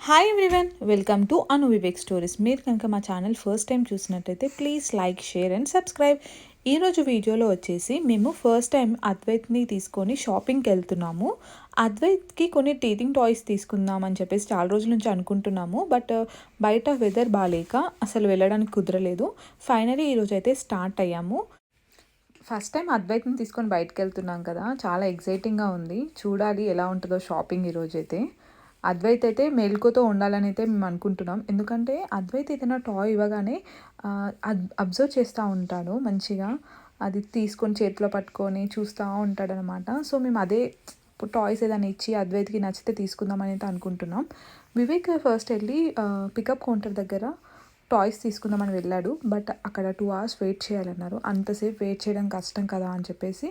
Hi everyone, welcome to Anu Vivek stories. మీరు కనుక మా ఛానల్ ఫస్ట్ టైం చూసినట్టయితే please like, share and subscribe. ఈరోజు వీడియోలో వచ్చేసి మేము ఫస్ట్ టైం అద్వైత్ని తీసుకొని షాపింగ్కి వెళ్తున్నాము. అద్వైత్కి కొన్ని టీథింగ్ టాయ్స్ తీసుకుందామని చెప్పేసి చాలా రోజుల నుంచి అనుకుంటున్నాము. బట్ బయట వెదర్ బాగాలేక అసలు వెళ్ళడానికి కుదరలేదు. ఫైనలీ ఈరోజు అయితే స్టార్ట్ అయ్యాము. ఫస్ట్ టైం అద్వైత్ని తీసుకొని బయటకు వెళ్తున్నాం కదా, చాలా ఎగ్జైటింగ్గా ఉంది. చూడాలి ఎలా ఉంటుందో షాపింగ్ ఈరోజైతే. అద్వైత్ అయితే మెలకువతో ఉండాలని అయితే మేము అనుకుంటున్నాం. ఎందుకంటే అద్వైత్ ఏదైనా టాయ్ ఇవ్వగానే అబ్జర్వ్ చేస్తూ ఉంటాడు మంచిగా. అది తీసుకొని చేతిలో పట్టుకొని చూస్తూ ఉంటాడనమాట. సో మేము అదే టాయ్స్ ఏదైనా ఇచ్చి అద్వైత్కి నచ్చితే తీసుకుందామని అయితే అనుకుంటున్నాం. వివేక్ ఫస్ట్ వెళ్ళి పికప్ కౌంటర్ దగ్గర టాయ్స్ తీసుకుందామని వెళ్ళాడు. బట్ అక్కడ 2 hours వెయిట్ చేయాలన్నారు. అంతసేపు వెయిట్ చేయడం కష్టం కదా అని చెప్పేసి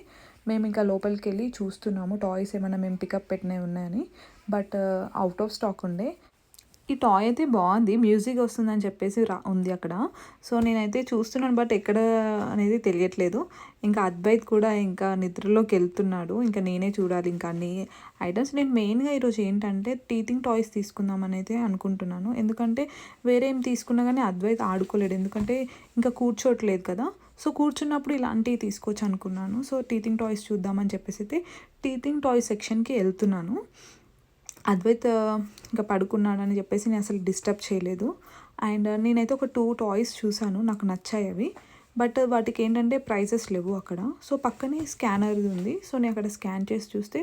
మేము ఇంకా లోపలికి వెళ్ళి చూస్తున్నాము టాయ్స్ ఏమైనా మేము పికప్ పెట్టినవి ఉన్నాయని. బట్ అవుట్ ఆఫ్ స్టాక్ ఉండే. ఈ టాయ్ అయితే బాగుంది, మ్యూజిక్ వస్తుందని చెప్పేసి ఉంది అక్కడ. సో నేనైతే చూస్తున్నాను, బట్ ఎక్కడ అనేది తెలియట్లేదు. ఇంకా అద్వైత్ కూడా ఇంకా నిద్రలోకి వెళ్తున్నాడు. ఇంకా నేనే చూడాలి ఇంకా అన్ని ఐటమ్స్. నేను మెయిన్గా ఈరోజు ఏంటంటే టీథింగ్ టాయ్స్ తీసుకుందామని అయితే అనుకుంటున్నాను. ఎందుకంటే వేరే ఏం తీసుకున్నా కానీ అద్వైత్ ఆడుకోలేడు, ఎందుకంటే ఇంకా కూర్చోట్లేదు కదా. సో కూర్చున్నప్పుడు ఇలాంటివి తీసుకోవచ్చు అనుకున్నాను. సో టీథింగ్ టాయ్స్ చూద్దామని చెప్పేసి అయితే టీథింగ్ టాయ్స్ సెక్షన్కి వెళ్తున్నాను. అద్వైత్ ఇంకా పడుకున్నాడని చెప్పేసి నేను అసలు డిస్టర్బ్ చేయలేదు. అండ్ నేనైతే ఒక 2 టాయ్స్ చూసాను, నాకు నచ్చాయి అవి. బట్ వాటికి ఏంటంటే ప్రైజెస్ లేవు అక్కడ. సో పక్కనే స్కానర్ ఉంది. సో నేను అక్కడ స్కాన్ చేసి చూస్తే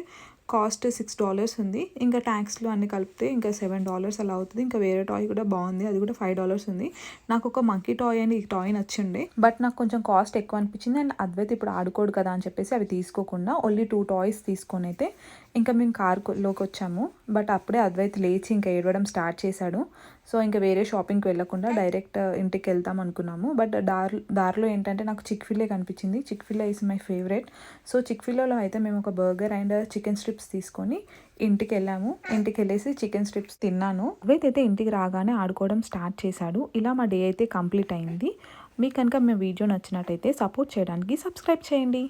కాస్ట్ $6 ఉంది. ఇంకా ట్యాక్స్లు అన్నీ కలిపితే ఇంకా $7 అలా అవుతుంది. ఇంకా వేరే టాయ్ కూడా బాగుంది, అది కూడా $5 ఉంది. నాకు ఒక మంకీ టాయ్ అండ్ ఈ టాయ్ నచ్చిండే, బట్ నాకు కొంచెం కాస్ట్ ఎక్కువ అనిపించింది. అండ్ అద్వైత్ ఇప్పుడు ఆడుకోడు కదా అని చెప్పేసి అవి తీసుకోకుండా ఓన్లీ 2 టాయ్స్ తీసుకొని అయితే ఇంకా మేము కార్లోకి వచ్చాము. బట్ అప్పుడే అద్వైత్ లేచి ఇంకా ఏడవడం స్టార్ట్ చేశాడు. సో ఇంకా వేరే షాపింగ్కి వెళ్ళకుండా డైరెక్ట్ ఇంటికి వెళ్తాం అనుకున్నాము. బట్ దారిలో ఏంటంటే నాకు చిక్ఫిలే కనిపించింది. చిక్ఫిలే ఈజ్ మై ఫేవరెట్. సో చిక్ఫిలేలో అయితే మేము ఒక బర్గర్ అండ్ చికెన్ స్ట్రిప్స్ తీసుకొని ఇంటికి వెళ్ళాము. ఇంటికి వెళ్ళేసి చికెన్ స్ట్రిప్స్ తిన్నాను. అద్వైత్ అయితే ఇంటికి రాగానే ఆడుకోవడం స్టార్ట్ చేశాడు. ఇలా మా డే అయితే కంప్లీట్ అయింది. మీకు కనుక మీ వీడియో నచ్చినట్టయితే సపోర్ట్ చేయడానికి సబ్స్క్రైబ్ చేయండి.